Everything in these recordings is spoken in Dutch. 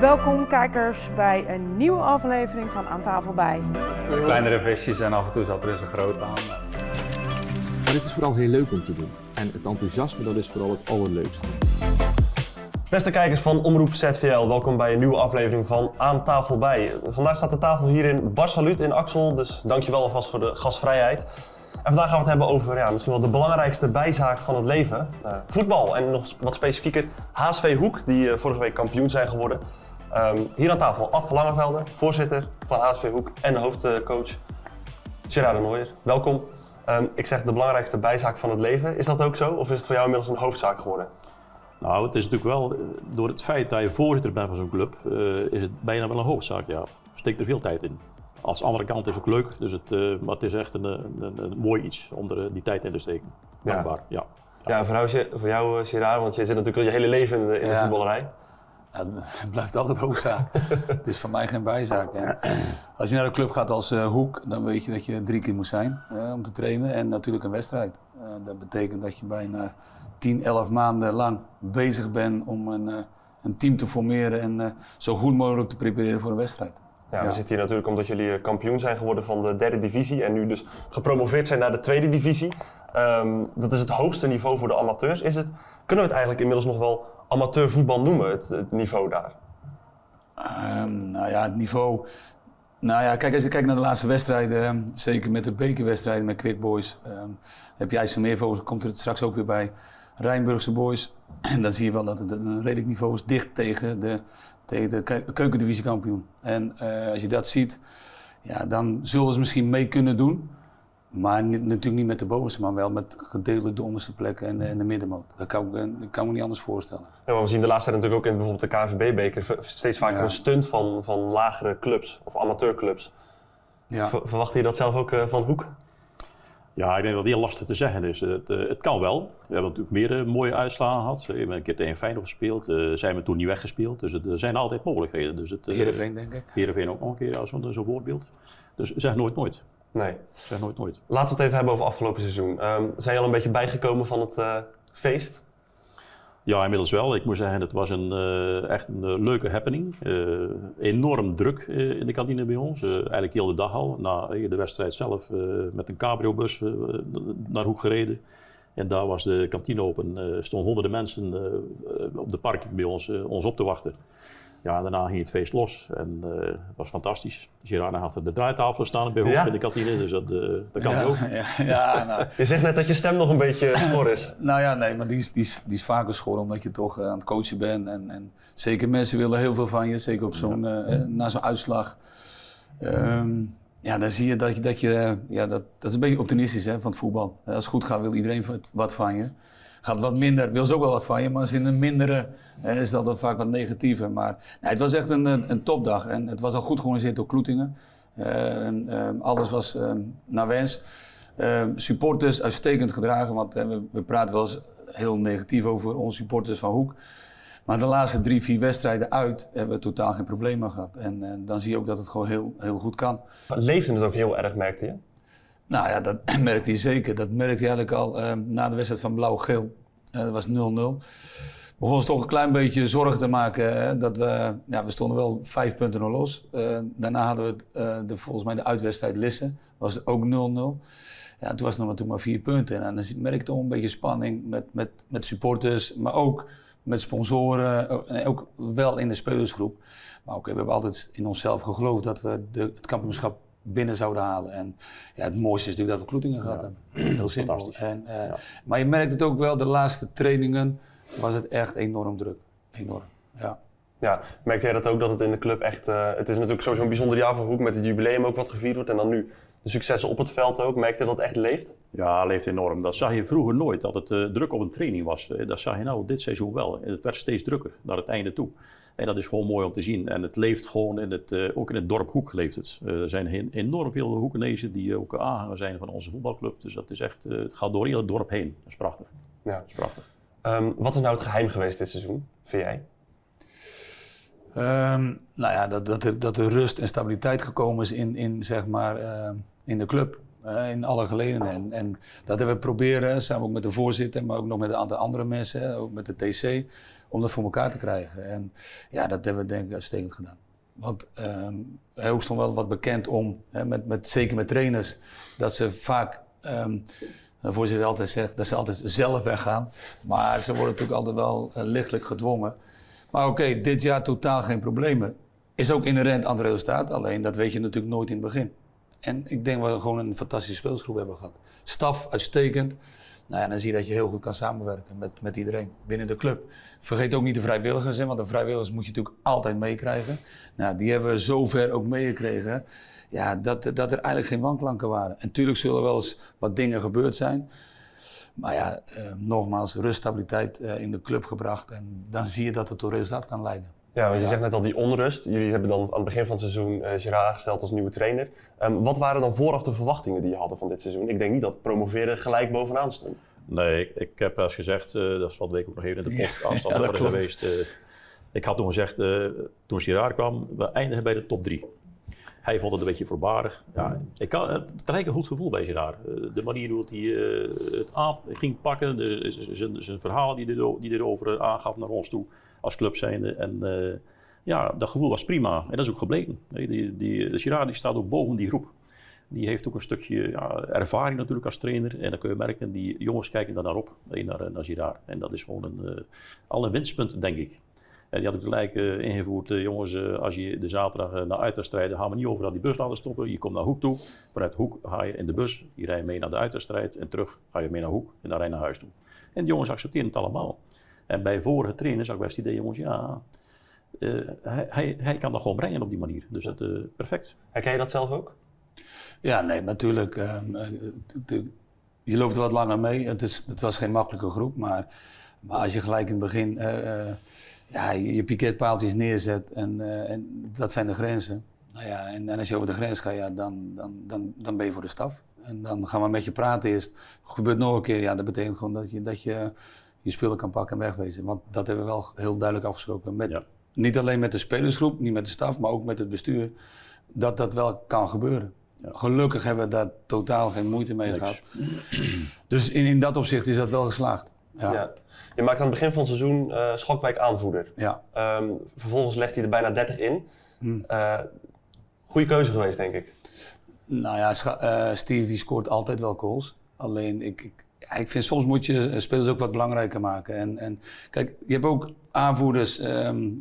Welkom kijkers bij een nieuwe aflevering van Aan Tafel Bij. Kleinere visjes en af en toe zat er eens een groot aan. Maar het is vooral heel leuk om te doen. En het enthousiasme, dat is vooral het allerleukste. Beste kijkers van Omroep ZVL, welkom bij een nieuwe aflevering van Aan Tafel Bij. Vandaag staat de tafel hier in Bar Salut in Axel, dus dankjewel alvast voor de gastvrijheid. En vandaag gaan we het hebben over misschien wel de belangrijkste bijzaak van het leven. Voetbal en nog wat specifieker HSV Hoek, die vorige week kampioen zijn geworden. Hier aan tafel Ad van Langevelde, voorzitter van HSV Hoek en de hoofdcoach Gerard de Nooijer. Welkom. Ik zeg de belangrijkste bijzaak van het leven. Is dat ook zo of is het voor jou inmiddels een hoofdzaak geworden? Nou, het is natuurlijk wel, door het feit dat je voorzitter bent van zo'n club, is het bijna wel een hoofdzaak. Ja. Steekt er veel tijd in. Als de andere kant is het ook leuk, dus maar het is echt een mooi iets om er die tijd in te steken. Dankbaar, ja. Ja, voor jou Gerard, want je zit natuurlijk al je hele leven in de voetballerij. Ja, het blijft altijd hoofdzaak. Het is voor mij geen bijzaak. En als je naar een club gaat als Hoek, dan weet je dat je 3 keer moet zijn om te trainen. En natuurlijk een wedstrijd. Dat betekent dat je bijna 10, 11 maanden lang bezig bent om een team te formeren en zo goed mogelijk te prepareren voor een wedstrijd. Ja, we zitten hier natuurlijk omdat jullie kampioen zijn geworden van de 3e divisie en nu dus gepromoveerd zijn naar de 2e divisie. Dat is het hoogste niveau voor de amateurs. Kunnen we het eigenlijk inmiddels nog wel amateurvoetbal noemen, het niveau daar? Het niveau... kijk, als je kijkt naar de laatste wedstrijden, zeker met de bekerwedstrijden met Quick Boys, heb je IJsselmeervogels, komt er straks ook weer bij, Rijnburgse Boys. En dan zie je wel dat het een redelijk niveau is, dicht tegen de keukendivisie-kampioen. En als je dat ziet, ja, dan zullen ze misschien mee kunnen doen. Maar natuurlijk niet met de bovenste, maar wel met gedeeltelijk de onderste plekken en de middenmoot. Dat kan ik me niet anders voorstellen. Ja, maar we zien de laatste tijd natuurlijk ook in bijvoorbeeld de KNVB-beker steeds vaker een stunt van lagere clubs of amateurclubs. Ja. Verwacht je dat zelf ook van Hoek? Ja, ik denk dat het heel lastig te zeggen is. Het kan wel. We hebben natuurlijk meer mooie uitslagen gehad. We hebben een keer tegen Feyenoord gespeeld. Zijn we toen niet weggespeeld. Dus er zijn altijd mogelijkheden. Dus Heerenveen, denk ik. Heerenveen ook nog een keer als zo'n voorbeeld. Dus zeg nooit nooit. Nee. Zeg nooit nooit. Laten we het even hebben over afgelopen seizoen. Zijn je al een beetje bijgekomen van het feest? Ja, inmiddels wel. Ik moet zeggen, het was echt een leuke happening. Enorm druk in de kantine bij ons. Eigenlijk heel de dag al. Na de wedstrijd zelf met een cabriobus naar Hoek gereden. En daar was de kantine open. Er stonden honderden mensen op de parking bij ons op te wachten. Ja, daarna ging het feest los en het was fantastisch. Gerard had de draaitafel staan bij Hoek in de kantine, dus dat kan ook. Nou. Je zegt net dat je stem nog een beetje schor is. Nee, maar die is vaker schor omdat je toch aan het coachen bent. En zeker mensen willen heel veel van je, zeker op na zo'n uitslag. Dan zie je dat is een beetje optimistisch van het voetbal. Als het goed gaat wil iedereen wat van je. Gaat wat minder, wil ze ook wel wat van je, maar als in een mindere is dat dan vaak wat negatiever. Maar het was echt een topdag en het was al goed georganiseerd door Kloetingen. Alles was naar wens. Supporters uitstekend gedragen, want we praten wel eens heel negatief over onze supporters van Hoek. Maar de laatste 3, 4 wedstrijden uit hebben we totaal geen problemen gehad. En dan zie je ook dat het gewoon heel, heel goed kan. Leefde het ook heel erg, merkte je? Nou ja, dat merkte hij zeker. Dat merkte hij eigenlijk al na de wedstrijd van Blauw-Geel. Dat was 0-0. Begon ze toch een klein beetje zorgen te maken. Dat we stonden wel 5 punten nog los. Daarna hadden we volgens mij de uitwedstrijd Lisse. Was het ook 0-0. Ja, toen was het nog maar 4 punten. En dan merk je toch een beetje spanning met supporters. Maar ook met sponsoren. Ook wel in de spelersgroep. Maar ook, we hebben altijd in onszelf geloofd dat we het kampioenschap binnen zouden halen. En het mooiste is natuurlijk dat we Kloetingen gehad hebben. Heel simpel. Maar je merkt het ook wel, de laatste trainingen was het echt enorm druk. Enorm, ja. Ja, merkte jij dat ook, dat het in de club echt... het is natuurlijk sowieso een bijzonder jaar voor Hoek met het jubileum ook wat gevierd wordt. En dan nu de successen op het veld ook. Merkte je dat het echt leeft? Ja, leeft enorm. Dat zag je vroeger nooit, dat het druk op een training was. Dat zag je nou dit seizoen wel. En het werd steeds drukker naar het einde toe. En dat is gewoon mooi om te zien. En het leeft gewoon, ook in het dorp Hoek leeft het. Er zijn enorm veel Hoekenezen die ook aanhanger zijn van onze voetbalclub. Dus dat is echt, het gaat door heel het dorp heen. Dat is prachtig. Ja. Dat is prachtig. Wat is nou het geheim geweest dit seizoen, vind jij? Dat er rust en stabiliteit gekomen is in de club. In alle geledenen. En dat hebben we proberen, samen ook met de voorzitter, maar ook nog met een aantal andere mensen, ook met de TC, om dat voor elkaar te krijgen. En ja, dat hebben we denk ik uitstekend gedaan. Want Hoek stond wel wat bekend om, zeker met trainers, dat ze vaak, de voorzitter altijd zegt, dat ze altijd zelf weggaan. Maar ze worden natuurlijk altijd wel lichtelijk gedwongen. Maar oké, dit jaar totaal geen problemen. Is ook inherent aan het resultaat, alleen dat weet je natuurlijk nooit in het begin. En ik denk dat we gewoon een fantastische speelsgroep hebben gehad. Staf uitstekend. Nou ja, dan zie je dat je heel goed kan samenwerken met iedereen binnen de club. Vergeet ook niet de vrijwilligers, want de vrijwilligers moet je natuurlijk altijd meekrijgen. Nou, die hebben we zover ook meegekregen. Ja, dat er eigenlijk geen wanklanken waren. En natuurlijk zullen er wel eens wat dingen gebeurd zijn. Maar ja, nogmaals, rust, stabiliteit in de club gebracht. En dan zie je dat het tot resultaat kan leiden. Ja, want je zegt net al die onrust. Jullie hebben dan aan het begin van het seizoen Gerard aangesteld als nieuwe trainer. Wat waren dan vooraf de verwachtingen die je hadden van dit seizoen? Ik denk niet dat promoveren gelijk bovenaan stond. Nee, ik heb als gezegd, dat is van de week ook nog even in de podcast aan orde geweest. Ik had toen gezegd, toen Gerard kwam, we eindigen bij de top 3. Hij vond het een beetje voorbarig. Ja, het had een goed gevoel bij Gerard. De manier hoe hij het aan ging pakken, zijn verhaal die erover aangaf naar ons toe als club zijnde. En ja, dat gevoel was prima. En dat is ook gebleken. De Gerard die staat ook boven die groep. Die heeft ook een stukje ervaring natuurlijk als trainer. En dan kun je merken, die jongens kijken daar naar op, naar Gerard. En dat is gewoon al een winstpunt, denk ik. En die had ik gelijk ingevoerd, jongens, als je de zaterdag naar uitwedstrijden, gaan we niet overal die bus laten stoppen. Je komt naar Hoek toe, vanuit Hoek ga je in de bus, je rijdt mee naar de uitwedstrijd en terug ga je mee naar Hoek en dan rij je naar huis toe. En de jongens accepteren het allemaal. En bij vorige trainers had ik best het idee, jongens, ja, hij kan dat gewoon brengen op die manier. Dus dat perfect. Herken je dat zelf ook? Ja, nee, natuurlijk. Je loopt er wat langer mee. Het was geen makkelijke groep, maar als je gelijk in het begin je piketpaaltjes neerzet en dat zijn de grenzen. Nou ja, en als je over de grens gaat, ja, dan ben je voor de staf. En dan gaan we met je praten eerst. Gebeurt nog een keer, ja, dat betekent gewoon dat je je spullen kan pakken en wegwezen. Want dat hebben we wel heel duidelijk afgesproken. Niet alleen met de spelersgroep, niet met de staf, maar ook met het bestuur. Dat wel kan gebeuren. Ja. Gelukkig hebben we daar totaal geen moeite mee gehad. Dus in dat opzicht is dat wel geslaagd. Ja. Ja. Je maakt aan het begin van het seizoen Schalkwijk aanvoerder. Ja. Vervolgens legt hij er bijna 30 in. Goeie keuze geweest, denk ik. Nou ja, Steve die scoort altijd wel goals. Alleen ik vind soms moet je spelers ook wat belangrijker maken. En kijk, je hebt ook aanvoerders,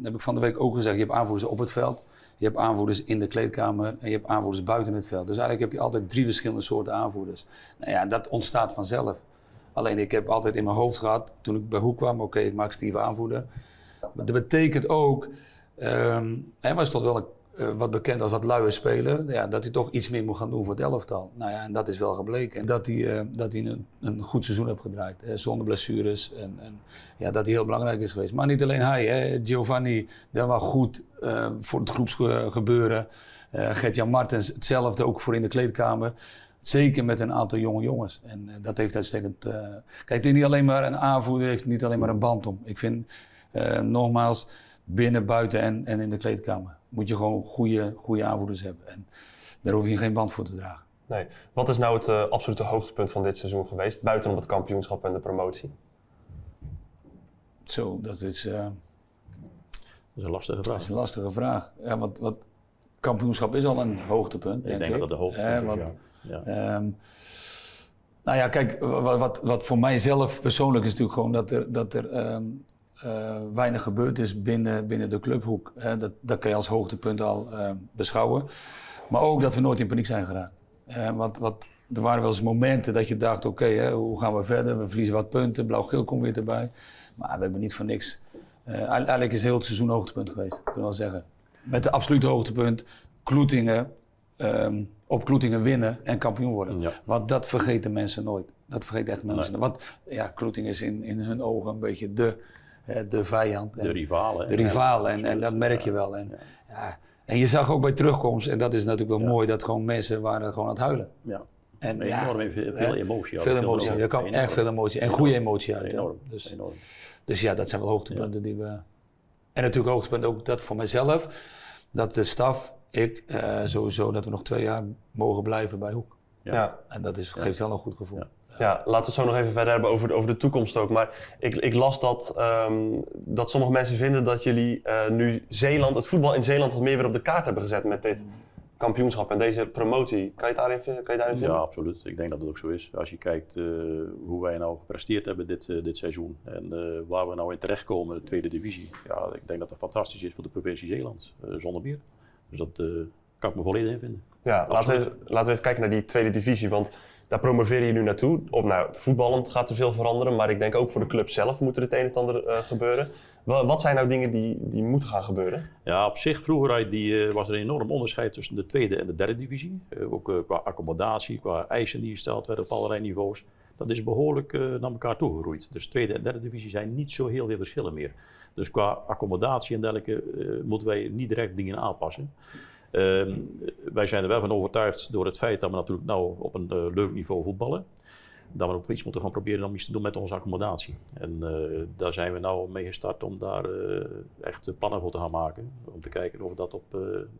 heb ik van de week ook gezegd, je hebt aanvoerders op het veld. Je hebt aanvoerders in de kleedkamer en je hebt aanvoerders buiten het veld. Dus eigenlijk heb je altijd 3 verschillende soorten aanvoerders. Nou ja, dat ontstaat vanzelf. Alleen ik heb altijd in mijn hoofd gehad, toen ik bij Hoek kwam, oké, ik maak Steve aanvoerder. Maar dat betekent ook, hij was toch wel wat bekend als wat luie speler, ja, dat hij toch iets meer moet gaan doen voor het elftal. Nou ja, en dat is wel gebleken. En dat hij een goed seizoen heeft gedraaid, zonder blessures. En ja, dat hij heel belangrijk is geweest. Maar niet alleen hij, Giovanni, dat was goed voor het groepsgebeuren. Gert-Jan Martens, hetzelfde ook voor in de kleedkamer. Zeker met een aantal jonge jongens. En dat heeft uitstekend... Kijk, het is niet alleen maar een aanvoerder, heeft niet alleen maar een band om. Ik vind, nogmaals, binnen, buiten en in de kleedkamer moet je gewoon goede aanvoerders hebben. En daar hoef je geen band voor te dragen. Nee. Wat is nou het absolute hoogtepunt van dit seizoen geweest, buiten op het kampioenschap en de promotie? Zo, dat is een lastige vraag. Dat is een lastige vraag. Ja, wat kampioenschap is al een hoogtepunt, denk ik. Dat dat de hoogtepunt is, ja. Nou ja, kijk, wat voor mijzelf persoonlijk is natuurlijk gewoon dat er weinig gebeurd is binnen de clubhoek. Dat kan je als hoogtepunt al beschouwen. Maar ook dat we nooit in paniek zijn geraakt. Er waren wel eens momenten dat je dacht, oké, hoe gaan we verder? We verliezen wat punten, blauw-geel komt weer erbij. Maar we hebben niet voor niks. Eigenlijk is heel het seizoen hoogtepunt geweest, ik kan wel zeggen. Met de absolute hoogtepunt, Kloetingen, op Kloetingen winnen en kampioen worden. Ja. Want dat vergeten mensen nooit. Dat vergeten echt mensen. Nee. Want ja, Kloetingen is in hun ogen een beetje de vijand. De rivalen. De rivalen en dat merk je wel. En je zag ook bij terugkomst, en dat is natuurlijk wel mooi, dat gewoon mensen waren gewoon aan het huilen. Ja. En enorm veel emotie. Veel emotie, er kwam echt veel emotie en goede emotie uit. Enorm. Dus ja, dat zijn wel hoogtepunten die we... En natuurlijk hoogtepunt ook dat voor mezelf, dat de staf, ik, sowieso dat we nog 2 jaar mogen blijven bij Hoek. Ja. En dat geeft wel een goed gevoel. Ja. Ja, laten we het zo nog even verder hebben over de toekomst ook. Maar ik las dat sommige mensen vinden dat jullie nu het voetbal in Zeeland wat meer weer op de kaart hebben gezet met dit kampioenschap en deze promotie. Kan je daarin vinden? Ja, absoluut. Ik denk dat het ook zo is. Als je kijkt hoe wij nou gepresteerd hebben dit seizoen en waar we nou in terechtkomen, de tweede divisie. Ja, ik denk dat dat fantastisch is voor de provincie Zeeland, zonder meer. Dus dat kan ik me volledig in vinden. Ja, laten we even kijken naar die tweede divisie, want daar promoveer je nu naartoe. Voetballend gaat er veel veranderen, maar ik denk ook voor de club zelf moet er het een en het ander gebeuren. Wat zijn nou dingen die moeten gaan gebeuren? Ja, op zich vroeger was er een enorm onderscheid tussen de tweede en de derde divisie. Ook qua accommodatie, qua eisen die gesteld werden op allerlei niveaus. Dat is behoorlijk naar elkaar toegegroeid. Dus tweede en derde divisie zijn niet zo heel veel verschillen meer. Dus qua accommodatie en dergelijke moeten wij niet direct dingen aanpassen. Wij zijn er wel van overtuigd door het feit dat we natuurlijk nou op een leuk niveau voetballen. Dat we ook iets moeten gaan proberen om iets te doen met onze accommodatie. En daar zijn we nou mee gestart om daar echt plannen voor te gaan maken. Om te kijken of we dat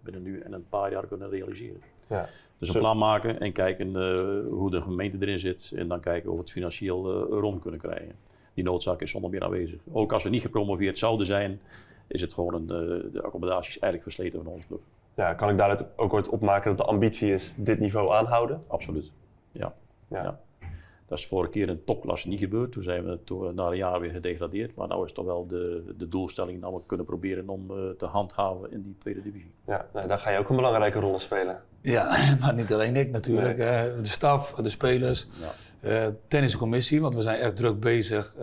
binnen nu en een paar jaar kunnen realiseren. Ja. Dus een plan maken en kijken hoe de gemeente erin zit. En dan kijken of we het financieel rond kunnen krijgen. Die noodzaak is zonder meer aanwezig. Ook als we niet gepromoveerd zouden zijn, is het gewoon de accommodatie is eigenlijk versleten van onze club. Ja, kan ik daaruit ook ooit opmaken dat de ambitie is dit niveau aanhouden? Absoluut, ja. Dat is vorige keer in topklasse niet gebeurd. Toen zijn we na een jaar weer gedegradeerd. Maar nu is toch wel de doelstelling dat we kunnen proberen om te handhaven in die tweede divisie. Ja, daar ga je ook een belangrijke rol spelen. Ja, maar niet alleen ik natuurlijk. Nee. De staf, de spelers, tenniscommissie, want we zijn echt druk bezig.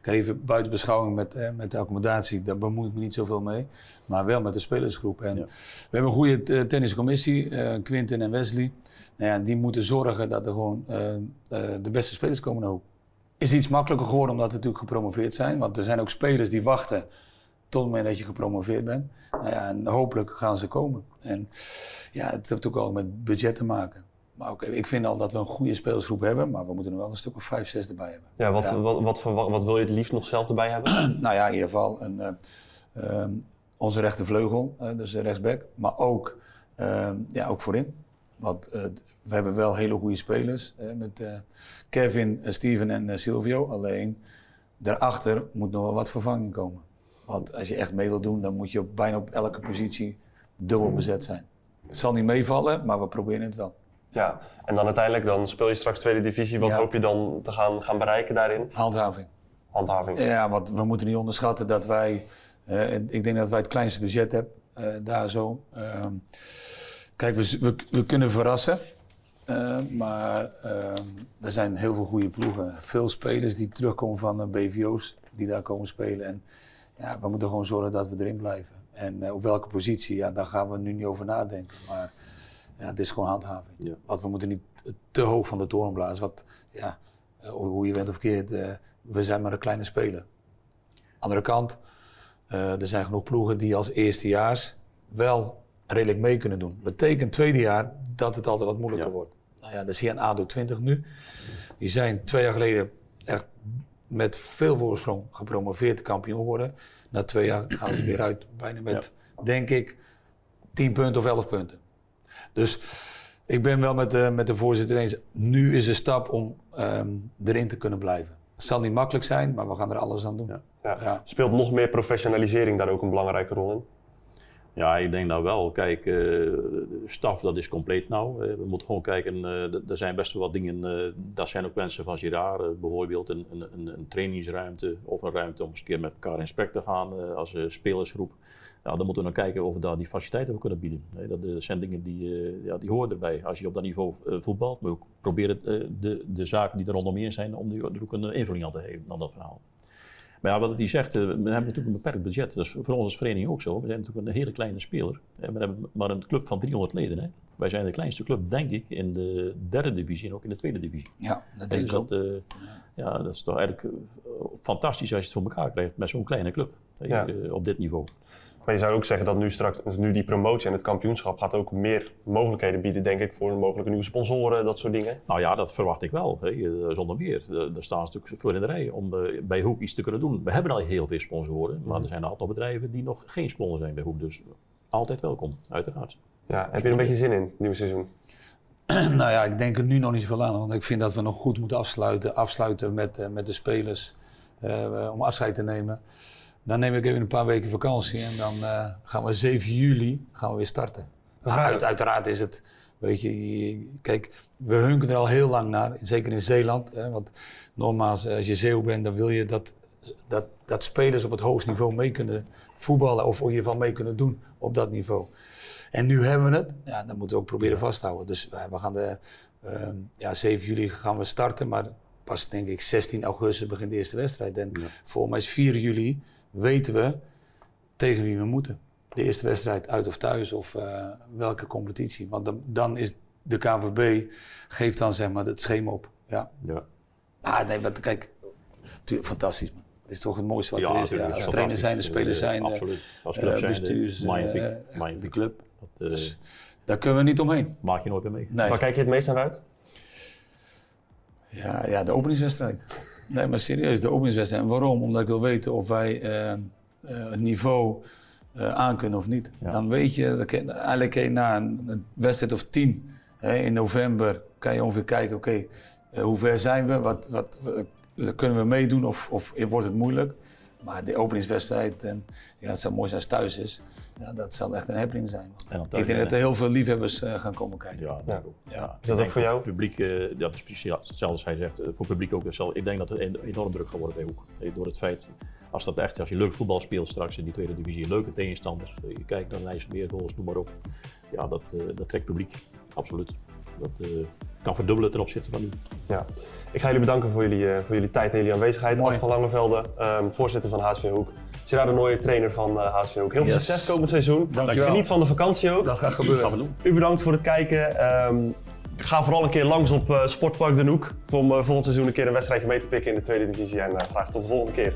Kijk, even buiten beschouwing met de accommodatie, daar bemoei ik me niet zoveel mee. Maar wel met de spelersgroep. En we hebben een goede tenniscommissie, Quinten en Wesley. Nou ja, die moeten zorgen dat er gewoon de beste spelers komen naar hoek. Is iets makkelijker geworden omdat we natuurlijk gepromoveerd zijn. Want er zijn ook spelers die wachten tot het moment dat je gepromoveerd bent. Nou ja, en hopelijk gaan ze komen. En ja, het heeft ook al met budget te maken. Maar oké, ik vind al dat we een goede spelersgroep hebben, maar we moeten er wel een stuk of 5, 6 erbij hebben. Ja, wat wil je het liefst nog zelf erbij hebben? Nou ja, in ieder geval onze rechtervleugel, dus rechtsback. Maar ook, ook voorin. Want we hebben wel hele goede spelers. Met Kevin, Steven en Silvio. Alleen daarachter moet nog wel wat vervanging komen. Want als je echt mee wil doen, dan moet je bijna op elke positie dubbel bezet zijn. Het zal niet meevallen, maar we proberen het wel. Ja, en dan uiteindelijk speel je straks tweede divisie. Wat hoop je dan te gaan bereiken daarin? Handhaving. Ja, want we moeten niet onderschatten dat wij... ik denk dat wij het kleinste budget hebben daar zo. Kijk, we kunnen verrassen. Maar er zijn heel veel goede ploegen. Veel spelers die terugkomen van BVO's die daar komen spelen. En ja, we moeten gewoon zorgen dat we erin blijven. En op welke positie, daar gaan we nu niet over nadenken. Maar ja, het is gewoon handhaving. Ja. Want we moeten niet te hoog van de toren blazen. Hoe je bent of verkeerd, we zijn maar een kleine speler. Andere kant, er zijn genoeg ploegen die als eerstejaars wel redelijk mee kunnen doen. Betekent tweede jaar dat het altijd wat moeilijker wordt. Nou ja, dat zie je aan ADO 20 nu. Die zijn 2 jaar geleden echt met veel voorsprong gepromoveerd kampioen geworden. Na 2 jaar gaan ze weer uit, bijna met, denk ik, 10 punten of 11 punten. Dus ik ben wel met de voorzitter eens. Nu is de stap om erin te kunnen blijven. Het zal niet makkelijk zijn, maar we gaan er alles aan doen. Ja. Speelt nog meer professionalisering daar ook een belangrijke rol in? Ja, ik denk nou wel. Kijk, staf dat is compleet nou. We moeten gewoon kijken, er zijn best wel wat dingen, dat zijn ook wensen van Girard. Bijvoorbeeld een trainingsruimte of een ruimte om eens een keer met elkaar in gesprek te gaan als spelersgroep. Nou, dan moeten we dan kijken of we daar die faciliteiten voor kunnen bieden. Dat zijn dingen die horen erbij. Als je op dat niveau voetbalt, moet je ook proberen de zaken die er rondomheen zijn, om er ook een invulling aan te geven aan dat verhaal. Maar ja, wat hij zegt, we hebben natuurlijk een beperkt budget. Dat is voor ons als vereniging ook zo. We zijn natuurlijk een hele kleine speler. We hebben maar een club van 300 leden. Hè. Wij zijn de kleinste club, denk ik, in de derde divisie en ook in de tweede divisie. Ja, dat denk ik ook. Dat is toch eigenlijk fantastisch als je het voor elkaar krijgt met zo'n kleine club op dit niveau. Maar je zou ook zeggen dat nu die promotie en het kampioenschap gaat ook meer mogelijkheden bieden, denk ik, voor mogelijke nieuwe sponsoren, dat soort dingen. Nou ja, dat verwacht ik wel, zonder meer. Daar staan ze natuurlijk voor in de rij om bij Hoek iets te kunnen doen. We hebben al heel veel sponsoren, maar er zijn een aantal bedrijven die nog geen sponsor zijn bij Hoek. Dus altijd welkom, uiteraard. Ja, heb je er een beetje zin in, het nieuwe seizoen? Nou ja, ik denk er nu nog niet zoveel aan. Want ik vind dat we nog goed moeten afsluiten met de spelers. Om afscheid te nemen. Dan neem ik even een paar weken vakantie. En dan gaan we 7 juli weer starten. Maar uiteraard is het... Weet je, kijk, we hunken er al heel lang naar. Zeker in Zeeland. Hè, want nogmaals, als je Zeeuw bent, dan wil je dat spelers op het hoogste niveau mee kunnen voetballen. Of in ieder geval mee kunnen doen op dat niveau. En nu hebben we het. Ja, dan moeten we ook proberen vasthouden. Dus we gaan 7 juli gaan we starten. Maar pas denk ik 16 augustus begint de eerste wedstrijd. En volgens mij is 4 juli weten we tegen wie we moeten. De eerste wedstrijd uit of thuis of welke competitie. Want dan is de KNVB geeft dan zeg maar het schema op. Ja. Nee, kijk, fantastisch man. Het is toch het mooiste wat er is. Ja, als trainer zijn, de spelers zijn, absoluut. Als club zijn, bestuurs, de club. Dus daar kunnen we niet omheen. Maak je nooit meer mee. Nee. Waar kijk je het meest naar uit? Ja, de openingswedstrijd. Nee, maar serieus, de openingswedstrijd. En waarom? Omdat ik wil weten of wij het niveau aan kunnen of niet. Ja. Dan weet je, eigenlijk na een wedstrijd of 10 in november kan je ongeveer kijken, oké, hoe ver zijn we? Wat kunnen we meedoen of wordt het moeilijk? Maar de openingswedstrijd, en ja, het zou mooi zijn als het thuis is. Ja, dat zal echt een happening zijn. Ik denk dat er heel veel liefhebbers gaan komen kijken. Ja, dat ook. Ja. Is dat ook voor jou? Publiek, dat is precies hetzelfde als hij zegt. Voor publiek ook hetzelfde. Ik denk dat er enorm druk gaat worden bij Hoek. Door het feit, als je leuk voetbal speelt straks in die tweede divisie, leuke tegenstanders. Je kijkt naar IJsselmeer, goals, noem maar op. Ja, dat trekt publiek. Absoluut. Dat kan verdubbelen ten opzichte van nu. Ja. Ik ga jullie bedanken voor jullie tijd en jullie aanwezigheid. Ad van Langevelde, voorzitter van HSV Hoek. Gerard de Nooijer, trainer van HSV Hoek. Heel veel succes komend seizoen. Dankjewel. Geniet van de vakantie ook. Dat gaat gebeuren. U bedankt voor het kijken. Ga vooral een keer langs op Sportpark Den Hoek. Om volgend seizoen een keer een wedstrijdje mee te pikken in de tweede divisie. En graag tot de volgende keer.